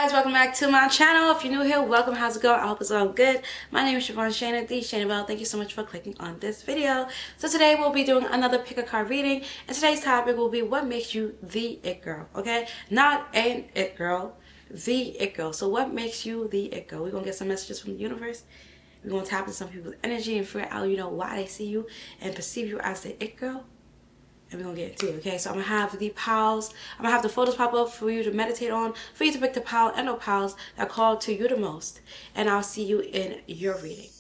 guys, welcome back to my channel. If you're new here, welcome. How's it going? I hope it's all good. My name is Charvaun Shana, the Shana Belle. Thank you so much for clicking on this video. So today we'll be doing another pick a card reading, and today's topic will be what makes you the it girl. Okay, not an it girl, the it girl. So what makes you the it girl? We're gonna get some messages from the universe. We're gonna tap into some people's energy and figure out, why they see you and perceive you as the it girl. And we're gonna get into it, okay? So I'm gonna have the piles, I'm gonna have the photos pop up for you to meditate on, for you to pick the pile and or piles that call to you the most. And I'll see you in your reading.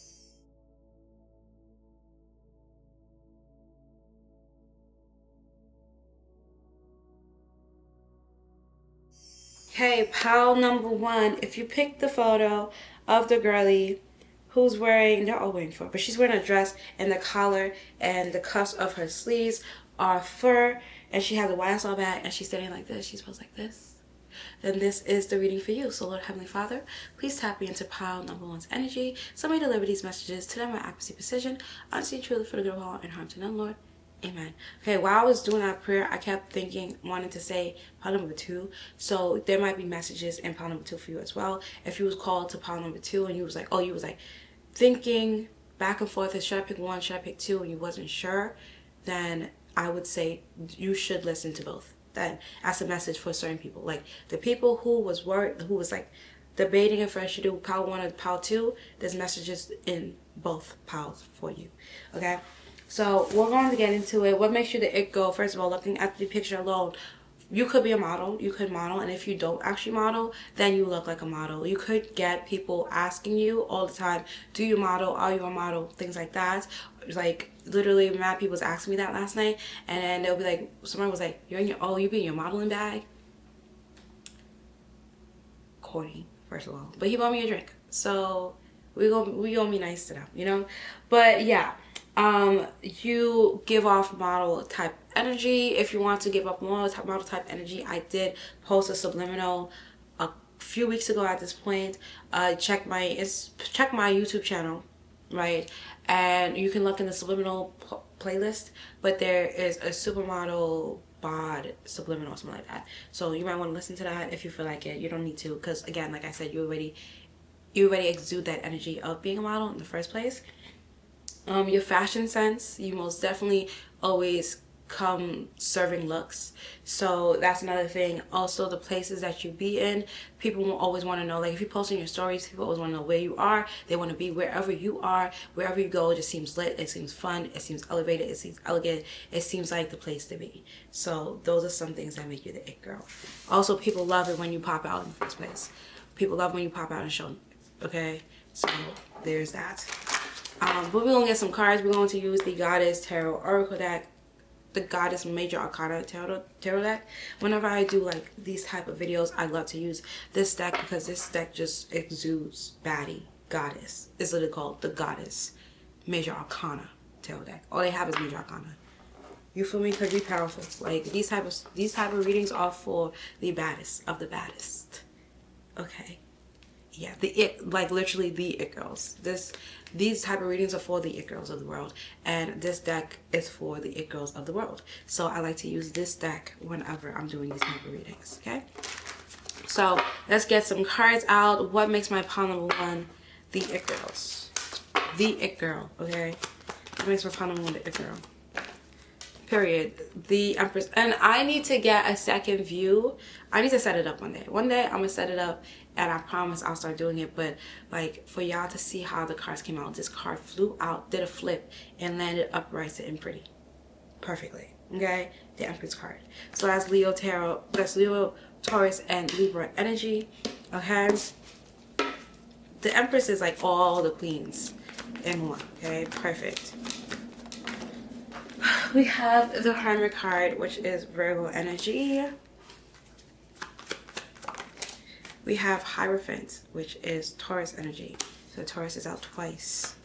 Okay, pile number one. If you pick the photo of the girlie who's wearing, they're all wearing fur, but she's wearing a dress, and the collar and the cuffs of her sleeves are fur, and she has a YSL bag, and she's standing like this. She's posed like this. Then this is the reading for you. So Lord Heavenly Father, please tap me into pile number one's energy. Somebody deliver these messages to them with accuracy, precision, honesty, truly, for the good of all, and harm to none, Lord. Amen. Okay, while I was doing that prayer, I kept thinking, wanting to say pile number two. So there might be messages in pile number two for you as well. If you was called to pile number two and you was like, thinking back and forth, should I pick one, should I pick two, and you wasn't sure, then I would say you should listen to both. That's a message for certain people. Like the people who was worried, who was like debating if I should do pile one or pile two, there's messages in both piles for you. Okay, so we're going to get into it. What makes you the it girl? First of all, looking at the picture alone, you could be a model, you could model, and if you don't actually model, then you look like a model. You could get people asking you all the time, do you model, are you a model, things like that. Like literally mad people was asking me that last night, and then they'll be like, someone was like, you be in your modeling bag. Corny, first of all, but he bought me a drink, so we gonna be nice to them, but yeah, you give off model type energy. If you want to give up model type energy, I did post a subliminal a few weeks ago at this point. Check my YouTube channel, right? And you can look in the subliminal playlist, but there is a supermodel bod subliminal or something like that. So you might want to listen to that if you feel like it. You don't need to, because again, like I said, you already exude that energy of being a model in the first place. Your fashion sense, you most definitely always come serving looks, so that's another thing. Also, the places that you be in, people will always want to know, like if you post in your stories, people always want to know where you are. They want to be wherever you are. Wherever you go, it just seems lit, it seems fun, it seems elevated, it seems elegant, it seems like the place to be. So those are some things that make you the it girl. Also, people love it when you pop out in the first place. People love when you pop out and show, okay? So there's that. But we're going to get some cards. We're going to use the Goddess Tarot Oracle deck, the Goddess Major Arcana Tarot deck. Whenever I do like these type of videos, I love to use this deck because this deck just exudes baddie goddess. It's literally called the Goddess Major Arcana Tarot deck. All they have is Major Arcana. You feel me? Could be powerful. Like these type of readings are for the baddest of the baddest. Okay. Yeah, like literally the it girls. These type of readings are for the it girls of the world, and this deck is for the it girls of the world. So I like to use this deck whenever I'm doing these type of readings. Okay, so let's get some cards out. What makes my pile number one the it girls? The it girl. Okay, what makes my pile number one the it girl? Period. The Empress. And I need to get a second view. I need to set it up one day. One day I'm gonna set it up, and I promise I'll start doing it. But like for y'all to see how the cards came out, this card flew out, did a flip, and landed upright and pretty, perfectly. Okay, the Empress card. So that's Leo Tarot. That's Leo, Taurus, and Libra energy. Okay, the Empress is like all the queens in one. Okay, perfect. We have the Hermit card, which is Virgo energy. We have Hierophant, which is Taurus energy. So Taurus is out twice.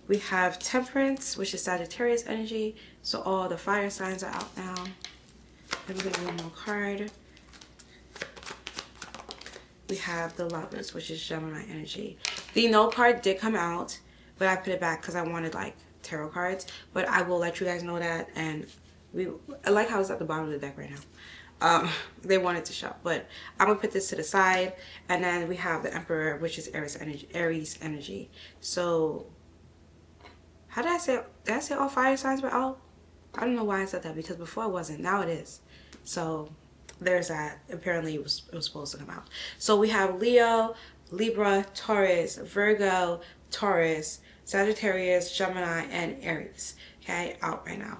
We have Temperance, which is Sagittarius energy. So all the fire signs are out now. Let me get one more card. We have the Lovers, which is Gemini energy. The No card did come out, but I put it back because I wanted like tarot cards, but I will let you guys know that. And I like how it's at the bottom of the deck right now. They wanted to show, but I'm gonna put this to the side. And then we have the Emperor, which is Aries energy. So how did I say? Did I say all fire signs were out? I don't know why I said that, because before it wasn't. Now it is. So there's that. Apparently it was supposed to come out. So we have Leo, Libra, Taurus, Virgo, Taurus, Sagittarius, Gemini, and Aries. Okay, out right now.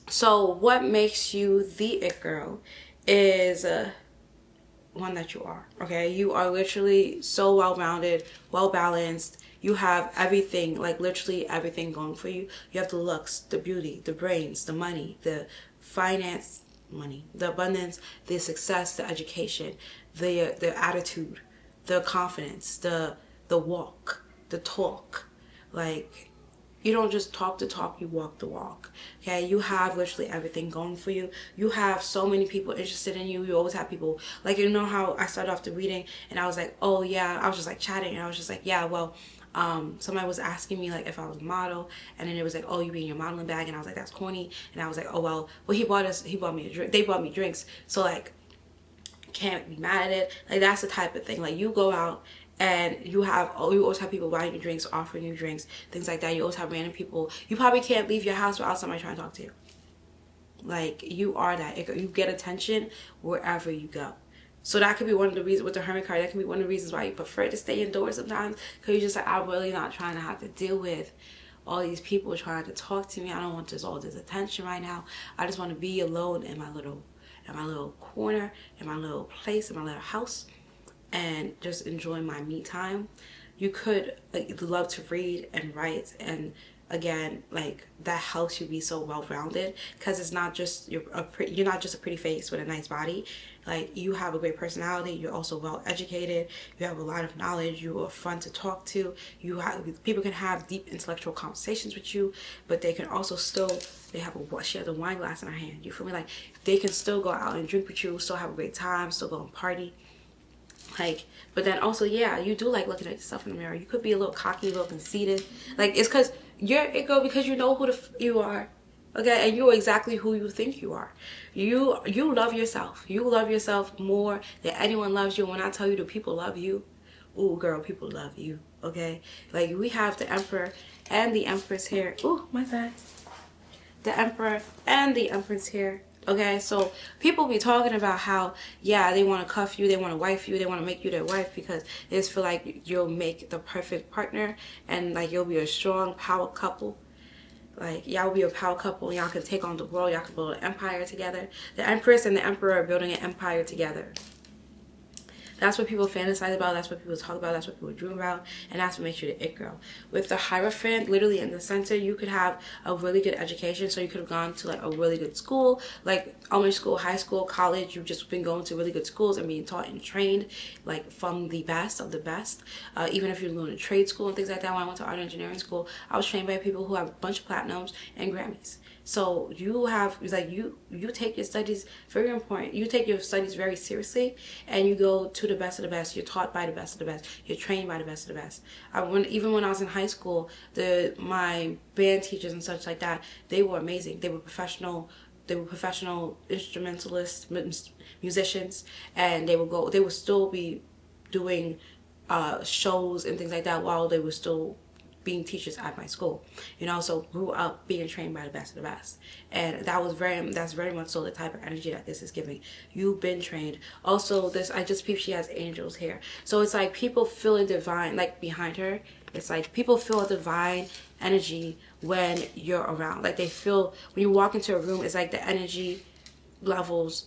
So what makes you the it girl is one that you are. Okay, you are literally so well-rounded, well-balanced. You have everything, like literally everything going for you. You have the looks, the beauty, the brains, the money, the finance, money, the abundance, the success, the education, the attitude, the confidence, the walk, the talk. Like, you don't just talk the talk, you walk the walk. Okay, you have literally everything going for you. You have so many people interested in you. You always have people, like, you know how I started off the reading and I was like, oh yeah, I was just like chatting and I was just like, yeah, well, somebody was asking me like if I was a model, and then it was like, oh, you be in your modeling bag, and I was like, that's corny. And I was like, oh well, he bought me a drink, they bought me drinks, so like, can't be mad at it. Like, that's the type of thing. Like, you go out and you always have people buying you drinks, offering you drinks, things like that. You always have random people. You probably can't leave your house without somebody trying to talk to you. Like, you are that. You get attention wherever you go. So that could be one of the reasons with the Hermit card. That can be one of the reasons why you prefer to stay indoors sometimes, because you're just like, I'm really not trying to have to deal with all these people trying to talk to me. I don't want all this attention right now. I just want to be alone in my little corner, in my little place, in my little house, and just enjoy my me time. You could love to read and write, and again, like, that helps you be so well-rounded, because it's not just you're not just a pretty face with a nice body. Like, you have a great personality. You're also well educated. You have a lot of knowledge. You are fun to talk to. People can have deep intellectual conversations with you, but they can also still, she has a wine glass in her hand. You feel me? Like, they can still go out and drink with you, still have a great time, still go and party. Like, but then also, yeah, you do like looking at yourself in the mirror. You could be a little cocky, a little conceited. Like, it's because you're it girl, because you know who you are. Okay, and you're exactly who you think you are. You love yourself. You love yourself more than anyone loves you. When I tell you that people love you, ooh, girl, people love you. Okay, like, we have the Emperor and the Empress here. Ooh, my bad. The Emperor and the Empress here. Okay, so people be talking about how, yeah, they want to cuff you, they want to wife you, they want to make you their wife, because they just feel like you'll make the perfect partner, and like, you'll be a strong power couple. Like, y'all will be a power couple, and y'all can take on the world. Y'all can build an empire together. The Empress and the Emperor are building an empire together. That's what people fantasize about. That's what people talk about. That's what people dream about. And that's what makes you the it girl. With the Hierophant, literally in the center, you could have a really good education. So you could have gone to like a really good school, like elementary school, high school, college. You've just been going to really good schools and being taught and trained like from the best of the best. Even if you're going to trade school and things like that. When I went to art engineering school, I was trained by people who have a bunch of platinums and Grammys. So you have, it's like, you take your studies very important. You take your studies very seriously, and you go to the best of the best. You're taught by the best of the best. You're trained by the best of the best. Even when I was in high school, my band teachers and such like that, they were amazing. They were professional. They were professional instrumentalists, musicians, and they would still be doing shows and things like that while they were still being teachers at my school, so grew up being trained by the best of the best. And that's very much so the type of energy that this is giving. You've been trained. Also, I just peeped, she has angels here. So it's like people feel a divine, like behind her, it's like people feel a divine energy when you're around. Like, they feel, when you walk into a room, it's like the energy levels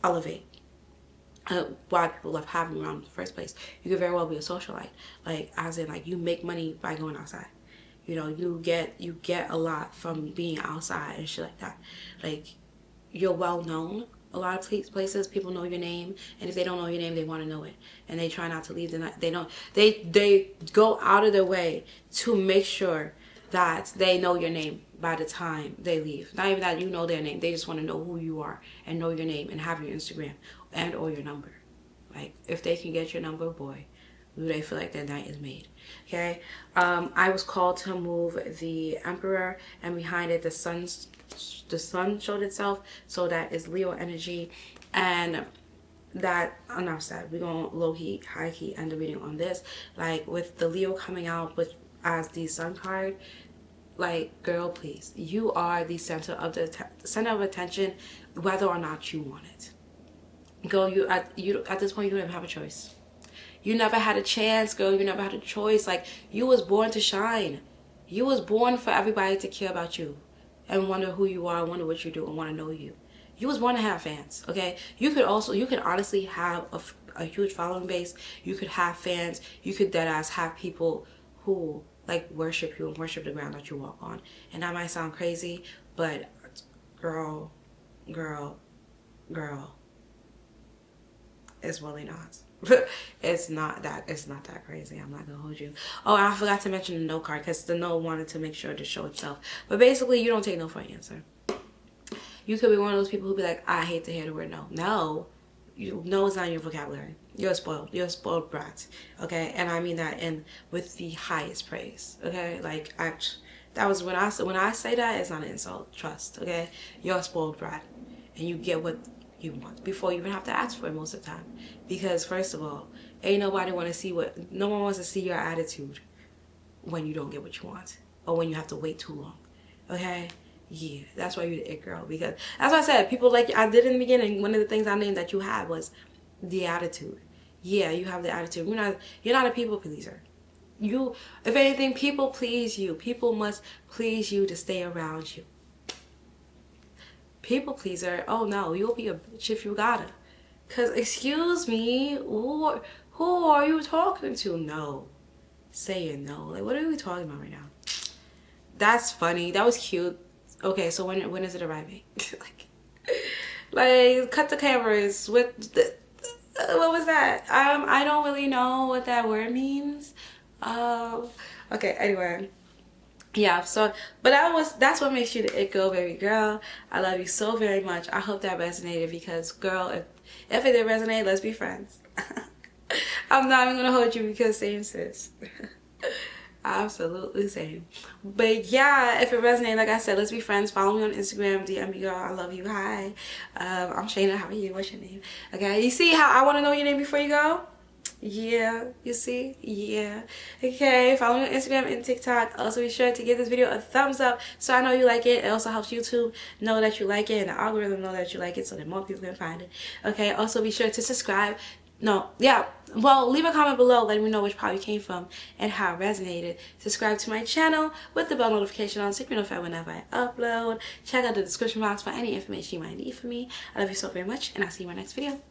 elevate. Why people love having you around in the first place. You could very well be a socialite, like, as in, like, you make money by going outside. You get a lot from being outside and shit like that. Like, you're well known. A lot of places, people know your name, and if they don't know your name, they want to know it, and they try not to leave the night. They go out of their way to make sure that they know your name by the time they leave. Not even that you know their name. They just want to know who you are and know your name and have your Instagram and or your number. Like, if they can get your number, boy, do they feel like their night is made. Okay, I was called to move the Emperor, and behind it the sun showed itself, so that is Leo energy. And that, enough said, we're going to low-key, high-key end the reading on this. Like, with the Leo coming out with as the Sun card, like, girl, please, you are the center of attention, whether or not you want it. Girl, you at this point, you don't have a choice. You never had a chance, girl. You never had a choice. Like, you was born to shine. You was born for everybody to care about you and wonder who you are, wonder what you do, and want to know you. You was born to have fans, okay? You could honestly have a huge following base. You could have fans. You could deadass have people who, like, worship you and worship the ground that you walk on. And that might sound crazy, but girl, it's really not. It's not that crazy. I'm not gonna hold you. Oh, I forgot to mention the no card, because the no wanted to make sure to show itself. But basically, you don't take no for an answer. You could be one of those people who be like, I hate to hear the word no. No. No is not in your vocabulary. You're spoiled. You're a spoiled brat. Okay? And I mean that with the highest praise. Okay? Like, that was when I say that, it's not an insult. Trust. Okay? You're a spoiled brat. And you get what you want before you even have to ask for it most of the time. Because first of all, no one wants to see your attitude when you don't get what you want. Or when you have to wait too long. Okay? Yeah, that's why you're the it girl. Because that's what I said, people, like I did in the beginning, one of the things I named that you had was the attitude. Yeah, you have the attitude. You're not a people pleaser. You, if anything, people please you. People must please you to stay around you. People pleaser, oh no, you'll be a bitch if you gotta. Cause excuse me, who are you talking to? No. Saying no. Like, what are we talking about right now? That's funny. That was cute. Okay, so when is it arriving? like cut the cameras with what was that? I don't really know what that word means. Okay, anyway. Yeah, so but that's what makes you the it girl, baby girl. I love you so very much. I hope that resonated, because girl, if it did resonate, let's be friends. I'm not even gonna hold you, because same sis. Absolutely same. But yeah, if it resonated, like I said, let's be friends. Follow me on Instagram, DM me, girl. I love you. Hi. I'm Shana. How are you? What's your name? Okay, you see how I want to know your name before you go? Yeah, you see? Yeah. Okay, follow me on Instagram and TikTok. Also, be sure to give this video a thumbs up so I know you like it. It also helps YouTube know that you like it, and the algorithm know that you like it, so that more people can find it. Okay, also be sure to subscribe. Well, leave a comment below letting me know which part you came from and how it resonated. Subscribe to my channel with the bell notification on so you can be notified whenever I upload. Check out the description box for any information you might need from me. I love you so very much, and I'll see you in my next video.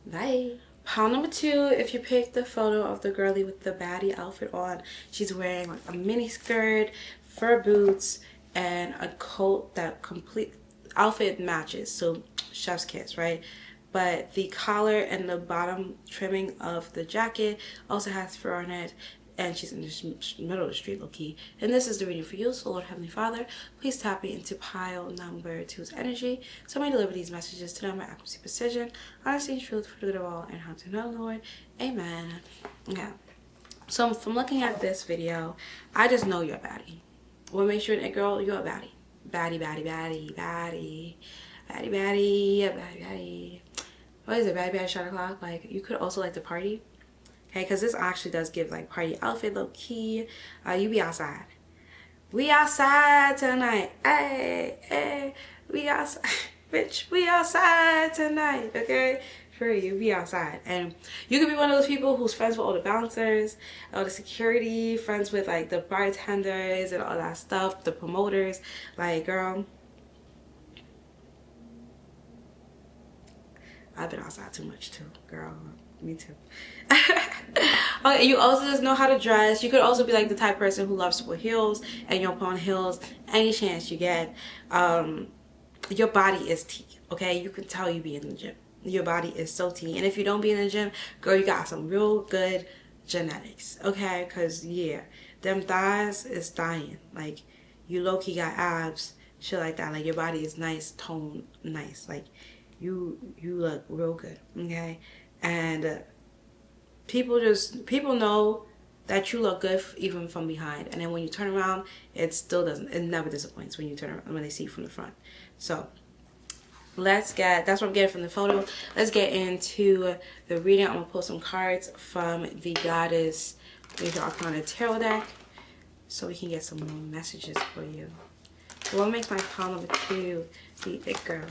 Bye. Pile number 2, if you pick the photo of the girlie with the baddie outfit on, she's wearing like a mini skirt, fur boots, and a coat that complete outfit matches. So chef's kiss, right? But the collar and the bottom trimming of the jacket also has fur on it, and she's in the middle of the street, low-key. And this is the reading for you. So Lord Heavenly Father, please tap me into pile number 2's energy, so I may deliver these messages to them with accuracy, precision, honesty, and truth for the good of all, and how to know, Lord. Amen. Yeah. So from looking at this video, I just know you're a baddie. What makes you an it girl? You're a baddie. Baddie, baddie, baddie, baddie. Baddie, baddie, baddie, baddie. What is it? Baddie, baddie, shot o'clock? Like, you could also like to party. Okay, because this actually does give like party outfit, low key. You be outside. We outside tonight. Hey, hey, we outside. Bitch, we outside tonight. Okay, for you, be outside. And you could be one of those people who's friends with all the bouncers, all the security, friends with like the bartenders and all that stuff, the promoters. Like, girl, I've been outside too much too, girl. Me too. Okay, you also just know how to dress. You could also be like the type of person who loves to wear heels, and you'll put on heels any chance you get. Your body is tea, okay? You can tell you be in the gym. Your body is so tea. And if you don't be in the gym, girl, you got some real good genetics, okay? Because, yeah, them thighs is dying. Like, you low-key got abs, shit like that. Like, your body is nice, toned, nice. Like, you look real good, okay? And people know that you look good even from behind, and then when you turn around, it never disappoints when you turn around, when they see you from the front. So that's what I'm getting from the photo. Let's get into the reading. I'm gonna pull some cards from the Goddess Major Arcana Tarot deck so we can get some more messages for you. So what makes my pile number 2 the It Girl?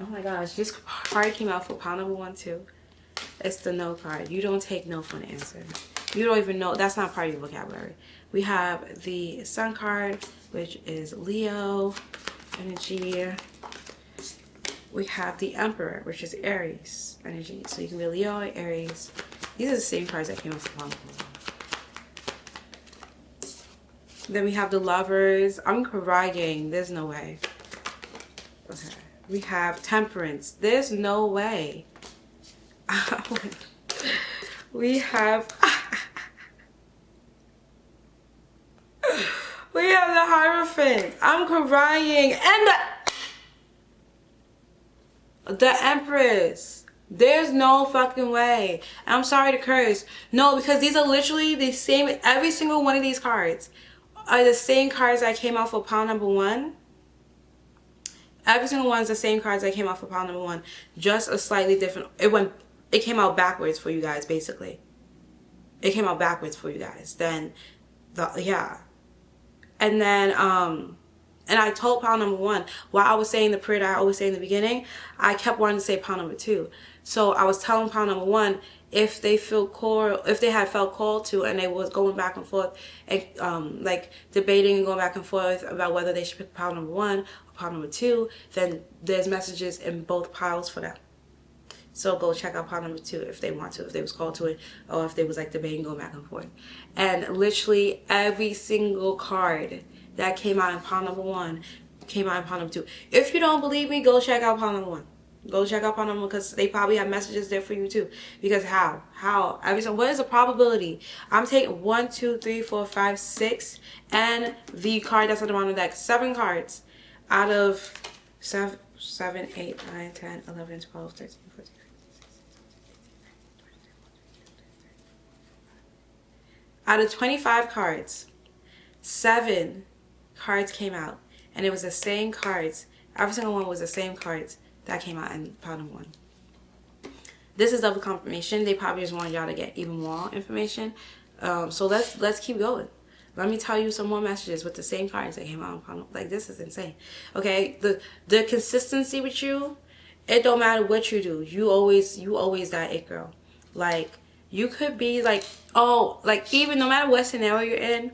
Oh my gosh, this card came out for pile number 1 too. It's the no card. You don't take no for an answer. You don't even know. That's not part of your vocabulary. We have the Sun card, which is Leo energy. We have the Emperor, which is Aries energy. So you can be Leo or Aries. These are the same cards that came out for pile number 1. Then we have the Lovers. I'm crying. There's no way. Okay. We have Temperance. There's no way. We have we have the Hierophant. I'm crying. And the Empress. There's no fucking way. I'm sorry to curse. No, because these are literally the same. Every single one of these cards are the same cards that came out for pile number 1. Every single one is the same cards that came out for pile number 1. Just a slightly different. It came out backwards for you guys, basically. It came out backwards for you guys. Then, yeah. And then, and I told pile number 1, while I was saying the prayer that I always say in the beginning, I kept wanting to say pile number 2. So I was telling pile number 1, if they had felt called to, and they was going back and forth, and like debating and going back and forth about whether they should pick pile number 1 or pile number 2, then there's messages in both piles for them. So go check out pile number 2 if they want to, if they was called to it, or if they was like debating, going back and forth. And literally every single card that came out in pile number 1 came out in pile number 2. If you don't believe me, go check out pile number 1. Go check out pile number 1, because they probably have messages there for you too. Because how? What is the probability? I'm taking 1, 2, 3, 4, 5, 6, and the card that's on the bottom of the deck. 7 cards out of 7, 8, 9, 10, 11, 12, 13, 14. Out of 25 cards, 7 cards came out. And it was the same cards. Every single one was the same cards that came out in pile number 1. This is double confirmation. They probably just wanted y'all to get even more information. So let's keep going. Let me tell you some more messages with the same cards that came out in pile number 1. Like, this is insane. Okay? The consistency with you, it don't matter what you do. You always that it girl. Like, you could be like, oh, like, even no matter what scenario you're in,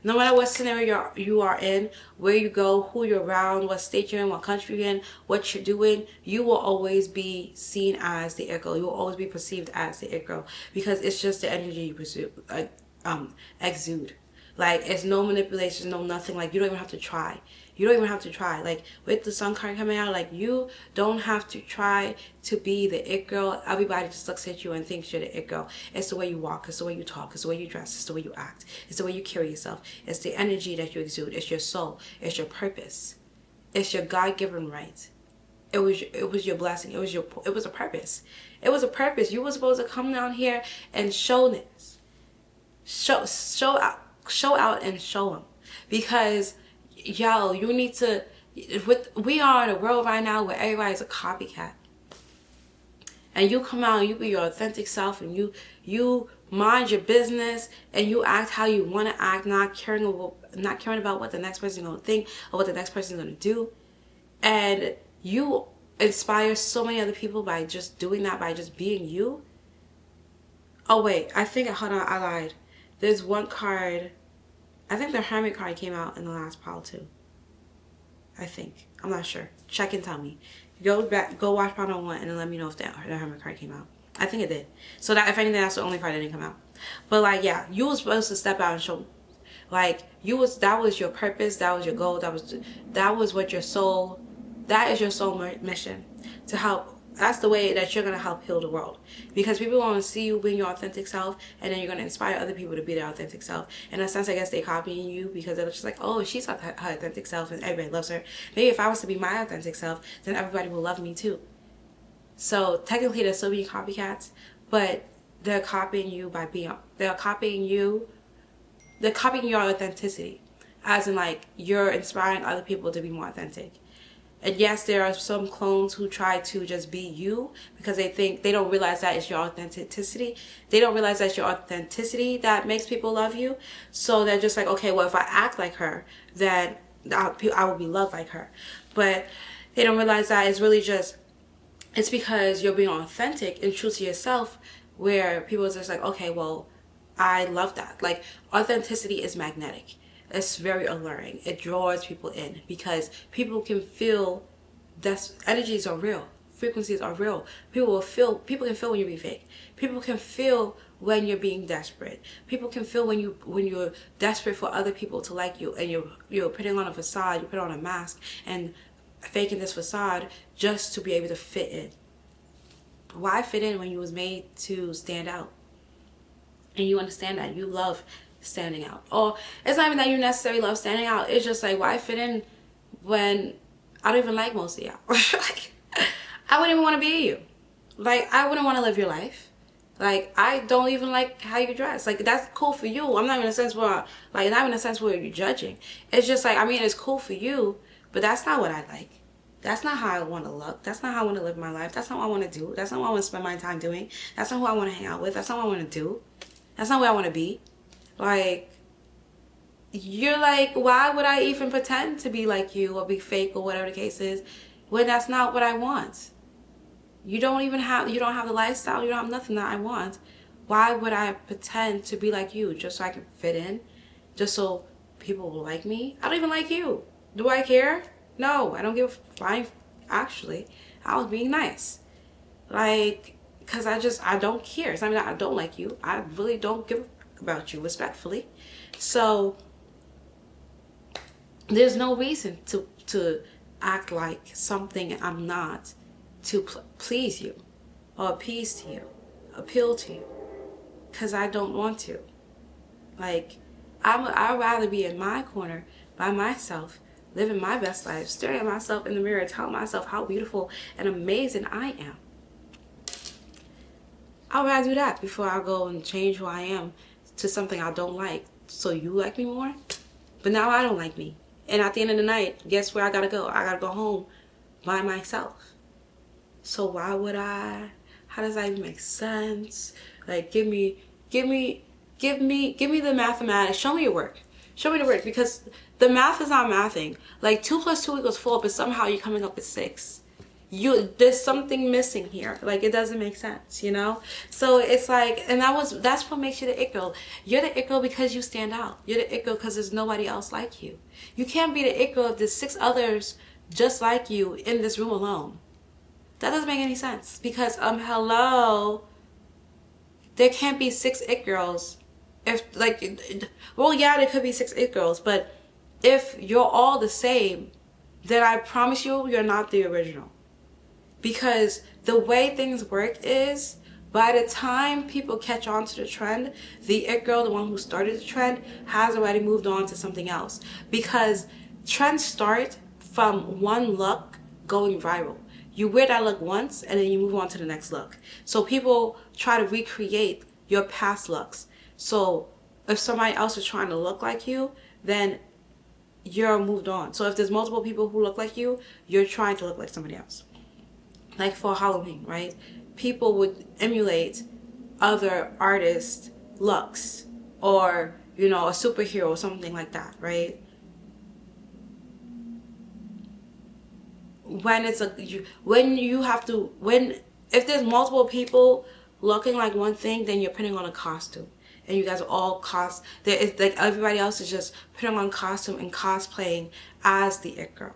no matter what scenario you are in, where you go, who you're around, what state you're in, what country you're in, what you're doing, you will always be seen as the it girl. You will always be perceived as the it girl, because it's just the energy you pursue, exude. Like, it's no manipulation, no nothing. Like, you don't even have to try. You don't even have to try. Like, with the Sun card coming out, like, you don't have to try to be the it girl. Everybody just looks at you and thinks you're the it girl. It's the way you walk. It's the way you talk. It's the way you dress. It's the way you act. It's the way you carry yourself. It's the energy that you exude. It's your soul. It's your purpose. It's your God-given right. It was your blessing. It was a purpose. It was a purpose. You were supposed to come down here and show this. Show out and show them. Because, yo, you need to, we are in a world right now where everybody's a copycat. And you come out and you be your authentic self, and you mind your business, and you act how you want to act, not caring about what the next person is going to think or what the next person is going to do. And you inspire so many other people by just doing that, by just being you. Oh wait, hold on, I lied. There's one card, I think the Hermit card came out in the last pile too. I think. I'm not sure. Check and tell me. Go watch pile number 1 and then let me know if the Hermit card came out. I think it did. So that, if anything, that's the only card that didn't come out. But like, yeah, you were supposed to step out and show, like, that was your purpose, that was your goal, that was what your soul, that is your soul mission, to help. That's the way that you're going to help heal the world. Because people want to see you being your authentic self, and then you're going to inspire other people to be their authentic self. In a sense, I guess they're copying you because they're just like, oh, she's her authentic self and everybody loves her. Maybe if I was to be my authentic self, then everybody will love me too. So technically they're still being copycats, but they're copying you by being, they're copying your authenticity. As in, like, you're inspiring other people to be more authentic. And yes, there are some clones who try to just be you because they don't realize that it's your authenticity. They don't realize that's your authenticity that makes people love you. So they're just like, okay, well, if I act like her, then I will be loved like her. But they don't realize that it's really just, it's because you're being authentic and true to yourself, where people are just like, okay, well, I love that. Like, authenticity is magnetic. It's very alluring. It draws people in because people can feel that energies are real. Frequencies are real. People can feel when you're being fake. People can feel when you're being desperate. People can feel when you're desperate for other people to like you, and you're putting on a facade, you put on a mask and faking this facade just to be able to fit in. Why fit in when you was made to stand out? And you understand that you love standing out. Or it's not even that you necessarily love standing out. It's just like, why fit in when I don't even like most of y'all? Like, I wouldn't even want to be you. Like, I wouldn't want to live your life. Like, I don't even like how you dress. Like, that's cool for you. I'm not in a sense where, like, not in a sense where you're judging. It's just like, I mean, it's cool for you, but that's not what I like. That's not how I want to look. That's not how I want to live my life. That's not what I want to do. That's not what I want to spend my time doing. That's not who I want to hang out with. That's not what I want to do. That's not where I want to be. Like, you're like, why would I even pretend to be like you or be fake or whatever the case is when that's not what I want? You don't have the lifestyle. You don't have nothing that I want. Why would I pretend to be like you just so I can fit in? Just so people will like me? I don't even like you. Do I care? No, I don't give a flying. Actually, I was being nice. Like, because I don't care. It's not that I don't like you. I really don't give about you, respectfully. So there's no reason to act like something I'm not to please you or appease to you, appeal to you, because I don't want to. Like, I'd rather be in my corner by myself, living my best life, staring at myself in the mirror, telling myself how beautiful and amazing I am. I'd rather do that before I go and change who I am to something I don't like so you like me more. But now I don't like me. And at the end of the night, guess where I gotta go? I gotta go home by myself. So why would I? How does that even make sense? Like, give me the mathematics. Show me your work. Show me the work, because the math is not mathing. Like, 2 + 2 = 4, but somehow you're coming up with 6. There's something missing here. Like, it doesn't make sense, you know? So it's like, and that's what makes you the it girl. You're the it girl because you stand out. You're the it girl because there's nobody else like you. You can't be the it girl if there's 6 others just like you in this room alone. That doesn't make any sense, because hello, there can't be 6 it girls. If, like, well, yeah, there could be 6 it girls, but if you're all the same, then I promise you're not the original. Because the way things work is, by the time people catch on to the trend, the it girl, the one who started the trend, has already moved on to something else. Because trends start from one look going viral. You wear that look once and then you move on to the next look. So people try to recreate your past looks. So if somebody else is trying to look like you, then you're moved on. So if there's multiple people who look like you, you're trying to look like somebody else. Like for Halloween, right? People would emulate other artists' looks, or, you know, a superhero or something like that, right? When it's if there's multiple people looking like one thing, then you're putting on a costume, and you guys are all it's like everybody else is just putting on costume and cosplaying as the it girl,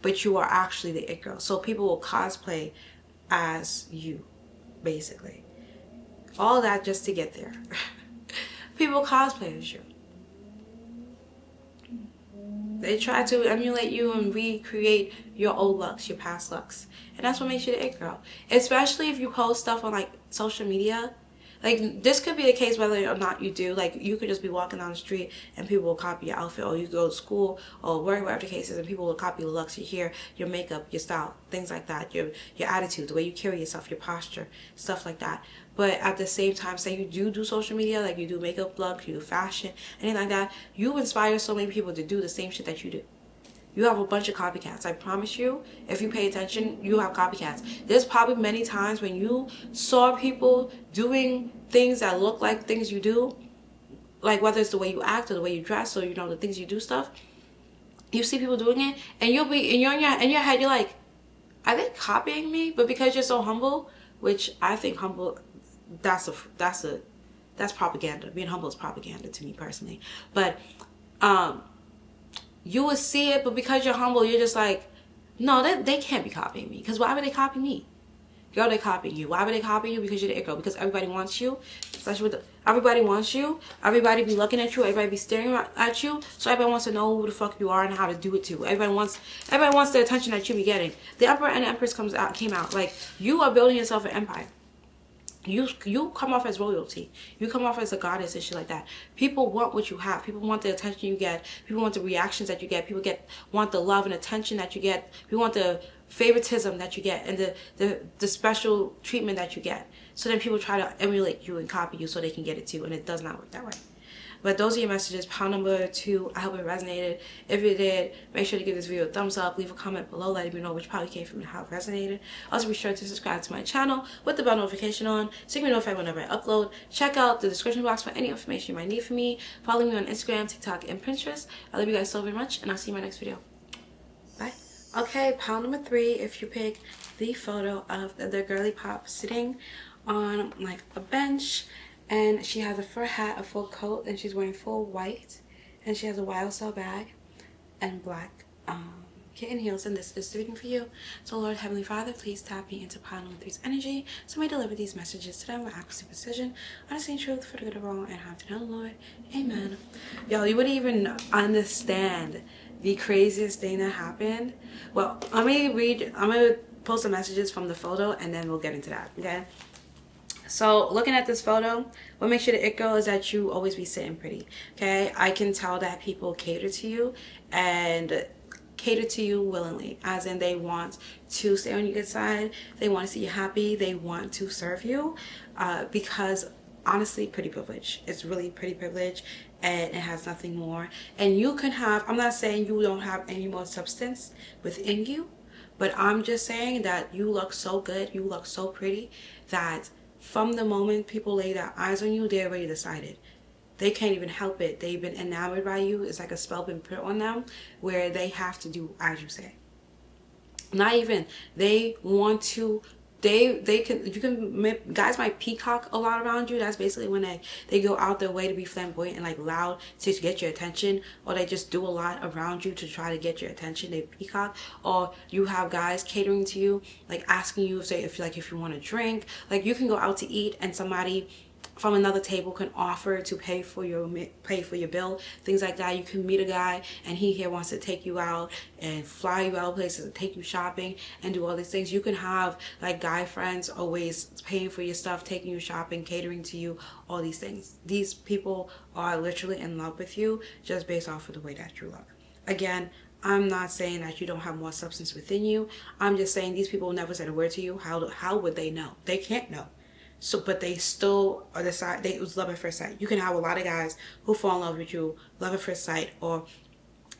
but you are actually the it girl. So people will cosplay as you, basically. All that just to get there. People cosplay as you. They try to emulate you and recreate your old looks, your past looks. And that's what makes you the it girl. Especially if you post stuff on, like, social media. Like, this could be the case whether or not you do. Like, you could just be walking down the street and people will copy your outfit, or you go to school or work, whatever the case is, and people will copy your looks, your hair, your makeup, your style, things like that, your attitude, the way you carry yourself, your posture, stuff like that. But at the same time, say you do social media, like you do makeup looks, you do fashion, anything like that, you inspire so many people to do the same shit that you do. you have a bunch of copycats. I promise you, if you pay attention, you have copycats. There's probably many times when you saw people doing things that look like things you do, like whether it's the way you act or the way you dress or, you know, the things you do stuff. You see people doing it, and you'll be in your head, you're like, are they copying me? But because you're so humble, which I think humble, that's propaganda. Being humble is propaganda to me personally. But you will see it, but because you're humble, you're just like, no, they can't be copying me. Because why would they copy me? Girl, they copying you. Why would they copy you? Because you're the it girl. Because everybody wants you. Especially with everybody wants you. Everybody be looking at you. Everybody be staring at you. So everybody wants to know who the fuck you are and how to do it too. Everybody wants the attention that you be getting. The Emperor and the Empress came out. Like, you are building yourself an empire. You come off as royalty. You come off as a goddess and shit like that. People want what you have. People want the attention you get. People want the reactions that you get. People want the love and attention that you get. People want the favoritism that you get and the special treatment that you get. So then people try to emulate you and copy you so they can get it too, and it does not work that way. But those are your messages. Pile number 2. I hope it resonated. If it did, make sure to give this video a thumbs up. Leave a comment below letting me know which pile you came from and how it resonated. Also, be sure to subscribe to my channel with the bell notification on so you can be notified whenever I upload. Check out the description box for any information you might need from me. Follow me on Instagram, TikTok, and Pinterest. I love you guys so very much, and I'll see you in my next video. Bye. Okay, pile number 3. If you pick the photo of the girly pop sitting on like a bench, and she has a fur hat, a full coat, and she's wearing full white, and she has a YSL bag and black kitten heels, and this is the reading for you. So Lord Heavenly Father, please tap me into pile number 3's energy so I may deliver these messages to them with accuracy, precision, honesty, and truth for the good of all, and have to know, Lord. Amen. Yo, you wouldn't even understand the craziest thing that happened. Well, I'm gonna post the messages from the photo, and then we'll get into that, okay? So looking at this photo, what makes you the it girl is that you always be sitting pretty, okay? I can tell that people cater to you, and cater to you willingly, as in they want to stay on your good side, they want to see you happy, they want to serve you, because honestly, pretty privilege. It's really pretty privilege, and it has nothing more. And you can have, I'm not saying you don't have any more substance within you, but I'm just saying that you look so good, you look so pretty, that from the moment people lay their eyes on you, they're already decided. They can't even help it. They've been enamored by you. It's like a spell been put on them where they have to do as you say. Not even. They want to, guys might peacock a lot around you. That's basically when they go out their way to be flamboyant and like loud to get your attention, or they just do a lot around you to try to get your attention. They peacock. Or you have guys catering to you, like asking you if you want to drink. Like, you can go out to eat and somebody from another table can offer to pay for your bill, things like that. You can meet a guy and he here wants to take you out and fly you out places and take you shopping and do all these things. You can have like guy friends always paying for your stuff, taking you shopping, catering to you, all these things. These people are literally in love with you just based off of the way that you look. Again, I'm not saying that you don't have more substance within you. I'm just saying these people never said a word to you. How would they know? They can't know. So, but they still are it was love at first sight. You can have a lot of guys who fall in love with you, love at first sight, or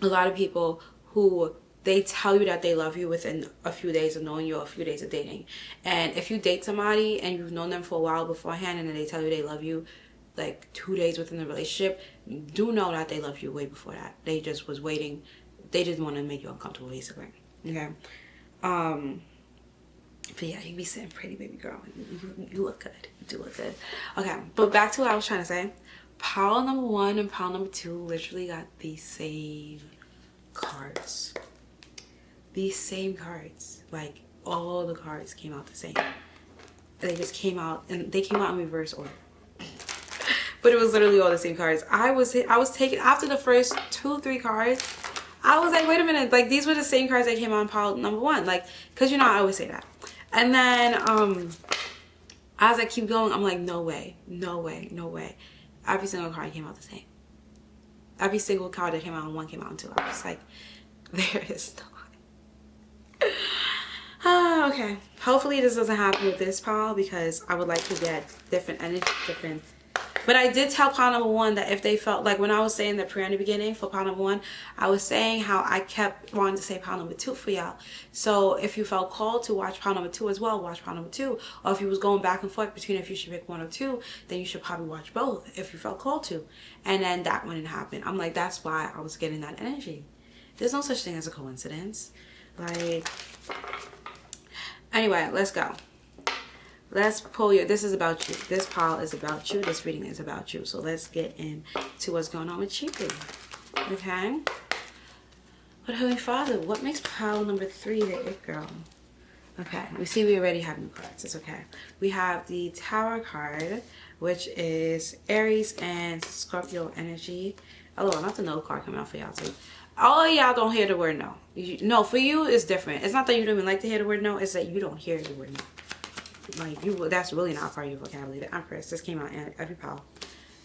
a lot of people who they tell you that they love you within a few days of knowing you, or a few days of dating. And if you date somebody and you've known them for a while beforehand, and then they tell you they love you like 2 days within the relationship, do know that they love you way before that. They just was waiting. They just want to make you uncomfortable, basically. Okay. But yeah, you be sitting pretty, baby girl. You look good. You do look good. Okay, but back to what I was trying to say. Pile number 1 and pile number 2 literally got the same cards. These same cards. Like, all the cards came out the same. They just came out, and they came out in reverse order. But it was literally all the same cards. I was taking, after the first 2-3 cards, I was like, wait a minute. Like, these were the same cards that came out in pile number 1. Like, because, you know, I always say that. And then as I keep going, I'm like, no way, no way, no way. Every single card came out the same. Every single card that came out in 1 came out in 2. I was like, there is no way. Okay. Hopefully this doesn't happen with this pile, because I would like to get different energy, different But I did tell pile number one that if they felt like, when I was saying the prayer in the beginning for pile number one, I was saying how I kept wanting to say pile number two for y'all. So if you felt called to watch pile number two as well, watch pile number two. Or if you was going back and forth between if you should pick one or two, then you should probably watch both if you felt called to. And then that wouldn't happen. I'm like, that's why I was getting that energy. There's no such thing as a coincidence. Like, anyway, let's go. Let's pull you. This is about you. This pile is about you. This reading is about you. So let's get into what's going on with you. Okay? But Holy Father, what makes pile number 3 the it girl? Okay, we see we already have new cards. It's okay. We have the Tower card, which is Aries and Scorpio energy. Oh, not the no card coming out for y'all too. All of y'all don't hear the word no. No, for you it's different. It's not that you don't even like to hear the word no. It's that you don't hear the word no. Like, that's really not part of your vocabulary. The Empress, this came out in every pile.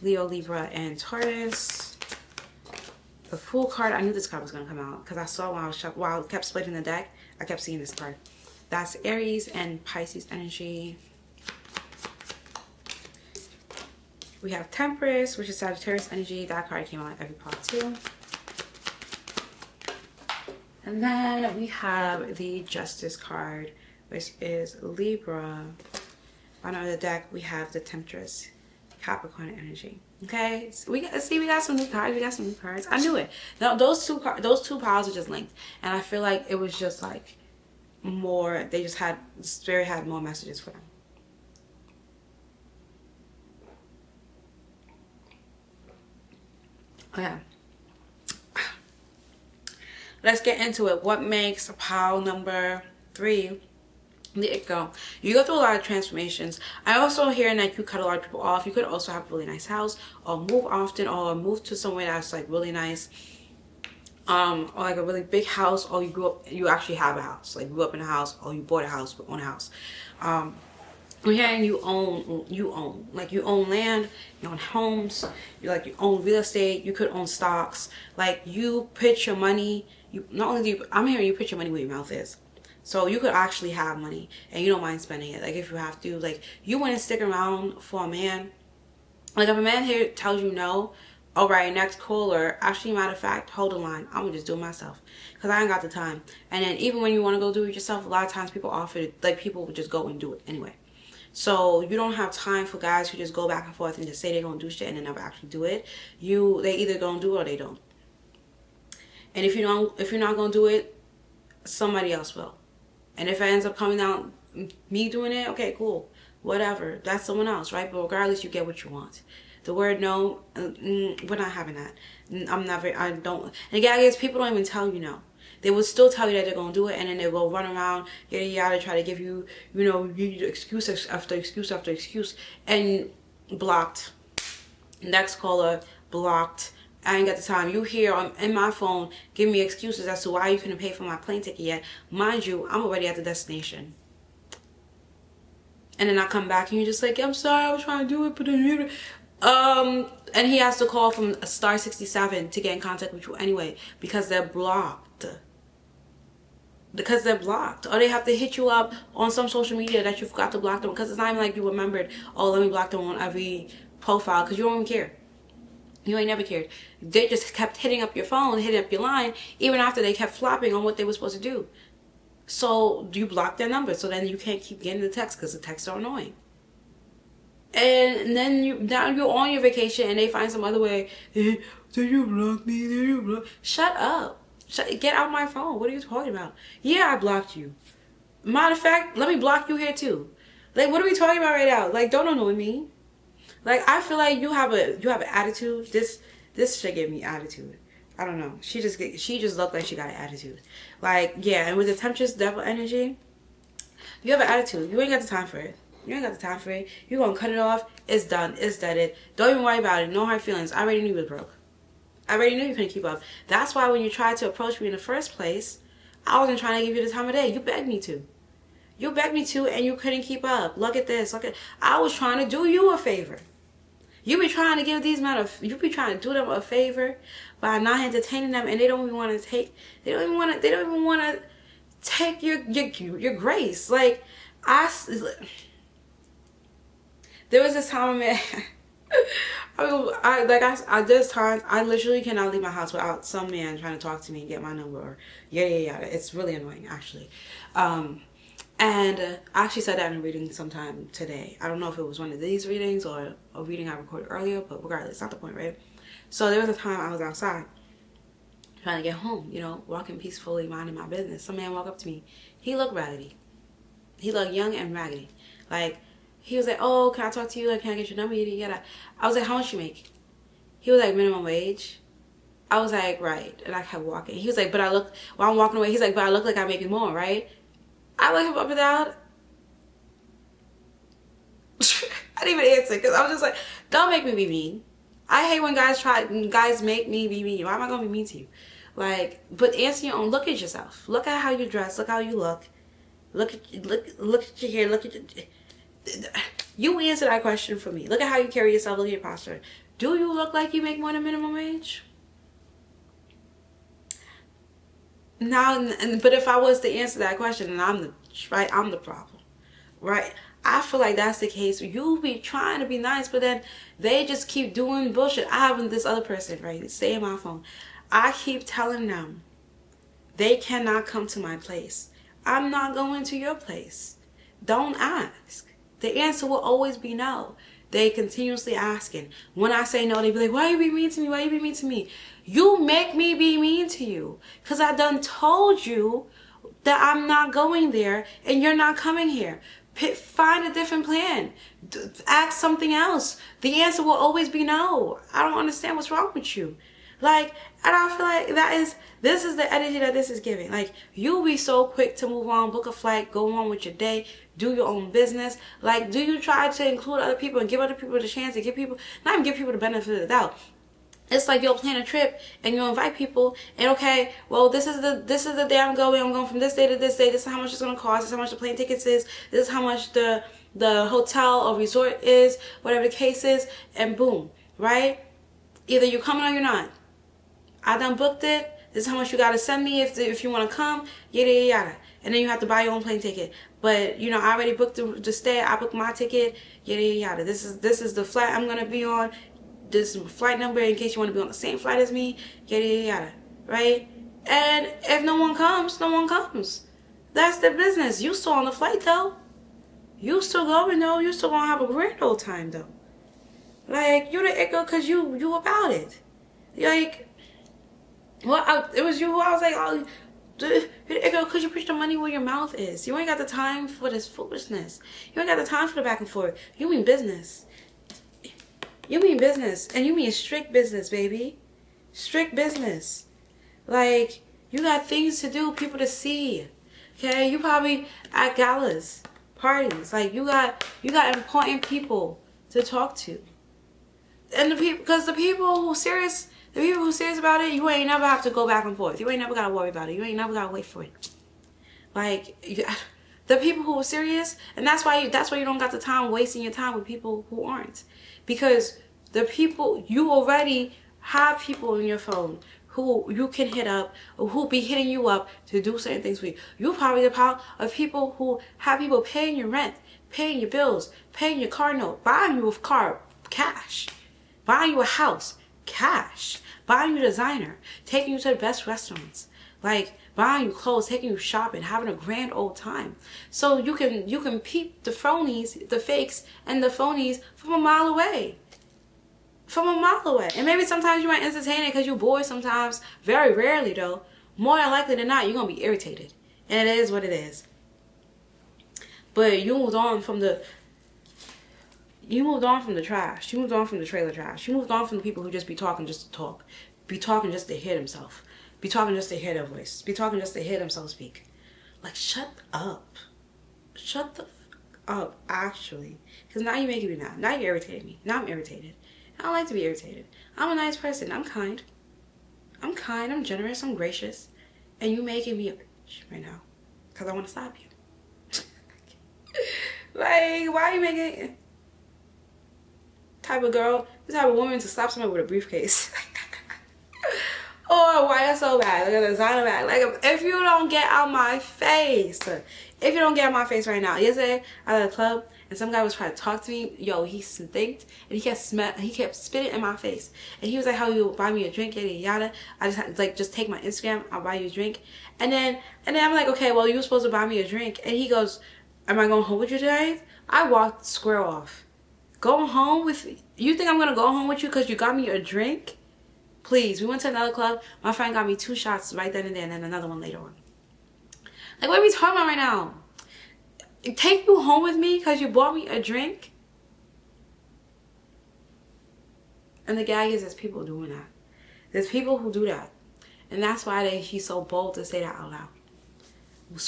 Leo, Libra, and Taurus. The Fool card, I knew this card was going to come out because I saw while I kept splitting the deck, I kept seeing this card. That's Aries and Pisces energy. We have Temperance, which is Sagittarius energy. That card came out in every pile too. And then we have the Justice card, which is Libra. On the deck, we have the Temptress, Capricorn energy. Okay, so we got some new cards. We got some new cards. I knew it. Now those two piles are just linked, and I feel like it was just like more. They just had Spirit had more messages for them. Okay. Let's get into it. What makes pile number 3 the it girl? You go through a lot of transformations. I also hear that you cut a lot of people off. You could also have a really nice house, or move often, or move to somewhere that's like really nice, or like a really big house, or you actually have a house, like you grew up in a house, or you bought a house, but own a house. We're hearing you own like you own land, you own homes, you own real estate. You could own stocks. Like, you put your money. You not only do you, I'm hearing you put your money where your mouth is. So you could actually have money and you don't mind spending it. Like, if you have to, like, you wouldn't stick around for a man. Like, if a man here tells you no, all right, next caller. Actually, matter of fact, hold the line. I'm gonna just do it myself because I ain't got the time. And then even when you want to go do it yourself, a lot of times people offer, like, people would just go and do it anyway. So you don't have time for guys who just go back and forth and just say they're gonna do shit and they never actually do it. They either gonna do it or they don't. And if you're not gonna do it, somebody else will. And if it ends up coming out me doing it, okay, cool, whatever. That's someone else, right? But regardless, you get what you want. The word no, we're not having that. I don't. And again, I guess people don't even tell you no. They would still tell you that they're gonna do it, and then they will run around, yada yada, try to give you, excuse after excuse after excuse, and blocked. Next caller, blocked. I ain't got the time. You here in my phone give me excuses as to why you couldn't pay for my plane ticket yet. Mind you, I'm already at the destination. And then I come back and you're just like, I'm sorry, I was trying to do it, but then and he has to call from star 67 to get in contact with you anyway because they're blocked. Because they're blocked, or they have to hit you up on some social media that you forgot to block them, because it's not even like you remembered, oh, let me block them on every profile, because you don't even care. You ain't never cared. They just kept hitting up your phone, hitting up your line, even after they kept flopping on what they were supposed to do. So you block their number, so then you can't keep getting the text because the texts are annoying. And then now you're on your vacation and they find some other way. Did you block me? Did you block? Shut up. Get out my phone. What are you talking about? Yeah, I blocked you. Matter of fact, let me block you here too. Like, what are we talking about right now? Like, don't annoy me. Like, I feel like you have an attitude. This should give me attitude. I don't know. She just looked like she got an attitude. Like, yeah, and with the Temptress Devil energy, you have an attitude. You ain't got the time for it. You ain't got the time for it. You gonna cut it off. It's done. It's dead. Don't even worry about it. No hard feelings. I already knew you was broke. I already knew you couldn't keep up. That's why when you tried to approach me in the first place, I wasn't trying to give you the time of day. You begged me to. You begged me to, and you couldn't keep up. Look at this. Look at. I was trying to do you a favor. You be trying to give these men you be trying to do them a favor by not entertaining them, and they don't even want to take. They don't even want to take your grace. Like, there was this time, man. There's times I literally cannot leave my house without some man trying to talk to me and get my number or yada yada yada. It's really annoying, actually. And I actually said that in a reading sometime today. I don't know if it was one of these readings or a reading I recorded earlier, but regardless, not the point, right? So there was a time I was outside trying to get home, you know, walking peacefully, minding my business. Some man walked up to me. He looked raggedy. He looked young and raggedy. Like, he was like, oh, can I talk to you? Like, can I get your number? Yada, yada. I was like, how much you make? He was like, minimum wage. I was like, right. And I kept walking. He was like, but I look, while I'm walking away, he's like, but I look like I'm making more, right? I looked him up and down. I didn't even answer because I was just like, don't make me be mean. I hate when guys make me be mean. Why am I going to be mean to you? Like, but answer your own. Look at yourself. Look at how you dress. Look how you look. Look at your hair. Look at your... You answer that question for me. Look at how you carry yourself. Look at your posture. Do you look like you make more than minimum wage? Now, but if I was to answer that question, and I'm the problem, right? I feel like that's the case. You be trying to be nice, but then they just keep doing bullshit. I have this other person, right? Stay in my phone. I keep telling them they cannot come to my place. I'm not going to your place. Don't ask. The answer will always be no. They continuously asking. When I say no, they be like, why you be mean to me? Why you be mean to me? You make me be mean to you. Because I done told you that I'm not going there and you're not coming here. Find a different plan. Ask something else. The answer will always be no. I don't understand what's wrong with you. Like, and I feel like this is the energy that this is giving. Like, you be so quick to move on, book a flight, go on with your day, do your own business. Like, do you try to include other people and give other people the chance to not even give people the benefit of the doubt? It's like you'll plan a trip and you'll invite people and okay, well this is the day I'm going. I'm going from this day to this day. This is how much it's gonna cost. This is how much the plane tickets is. This is how much the hotel or resort is, whatever the case is, and boom, right? Either you're coming or you're not. I done booked it. This is how much you gotta send me if you wanna come, yada yada yada. And then you have to buy your own plane ticket. But you know, I already booked the stay. I booked my ticket, yada yada yada. This is the flight I'm gonna be on. This flight number in case you want to be on the same flight as me, yada yada yada, right? And if no one comes, no one comes. That's their business. You still on the flight though. You still going though. You still gonna have a great old time though. Like, you the ickle cause you about it. Like, well, it was you who I was like, oh, you're the ickle cause you push the money where your mouth is. You ain't got the time for this foolishness. You ain't got the time for the back and forth. You mean business. You mean business, and you mean strict business, baby. Strict business. Like, you got things to do, people to see. Okay, you probably at galas, parties. Like, you got important people to talk to. And because the people who serious about it, you ain't never have to go back and forth. You ain't never gotta worry about it. You ain't never gotta wait for it. Like, the people who are serious, and that's why you don't got the time wasting your time with people who aren't. Because the people, you already have people in your phone who you can hit up, or who be hitting you up to do certain things for you. You probably the power of people who have people paying your rent, paying your bills, paying your car note, buying you a car, cash, buying you a house, cash, buying you designer, taking you to the best restaurants, like buying you clothes, taking you shopping, having a grand old time. So you can peep the phonies, the fakes, and the phonies from a mile away. From a mile away. And maybe sometimes you might entertain it because you're bored sometimes. Very rarely though. More than likely than not, you're going to be irritated. And it is what it is. But you moved on from the trash. You moved on from the trailer trash. You moved on from the people who just be talking just to talk. Be talking just to hear themselves. Be talking just to hear their voice. Be talking just to hear themselves speak. Like, shut up. Shut the fuck up, actually. Because now you're making me mad. Now you're irritating me. Now I'm irritated. I don't like to be irritated. I'm a nice person. I'm kind. I'm kind. I'm generous. I'm gracious. And you making me rich right now. Because I want to stop you. Like, why are you making type of girl, this type of woman to stop somebody with a briefcase? Or why that's so bad? Like a designer bag. Like, if you don't get out my face. If you don't get out my face right now. Yesterday, I was at a club and some guy was trying to talk to me. Yo, he stinked, and he kept spitting in my face. And he was like, how you buy me a drink, yada yada. I just had like, just take my Instagram, I'll buy you a drink. And then I'm like, okay, well, you were supposed to buy me a drink. And he goes, am I going home with you today? I walked square off. Going home with you? Think I'm gonna go home with you because you got me a drink? Please. We went to another club. My friend got me 2 shots right then and there, and then another one later on. Like, what are we talking about right now? Take you home with me because you bought me a drink? And the gag is, there's people doing that. There's people who do that. And that's why he's so bold to say that out loud.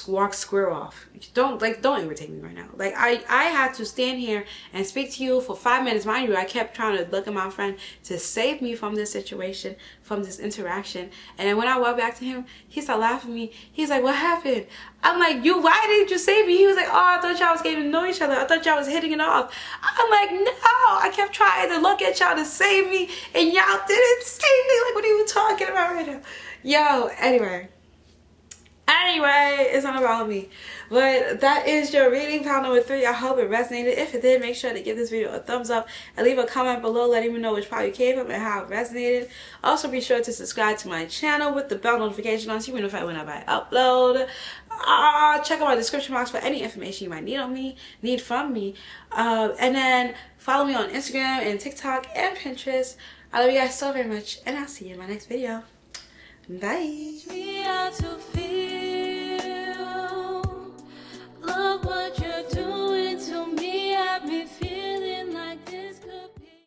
Walk square off. Don't irritate me right now. Like, I had to stand here and speak to you for 5 minutes. Mind you, I kept trying to look at my friend to save me from this situation, from this interaction. And then when I walked back to him, he started laughing at me. He's like, what happened? I'm like, why didn't you save me? He was like, oh, I thought y'all was getting to know each other. I thought y'all was hitting it off. I'm like, no. I kept trying to look at y'all to save me, and y'all didn't save me. Like, what are you talking about right now? Yo, anyway, it's not about me. But that is your reading, pile number 3. I hope it resonated. If it did, make sure to give this video a thumbs up and leave a comment below letting me know which part you came from and how it resonated. Also, be sure to subscribe to my channel with the bell notification on so you will be notified whenever I upload. Check out my description box for any information you might need from me. And then follow me on Instagram and TikTok and Pinterest. I love you guys so very much, and I'll see you in my next video. Bye. Look what you're doing.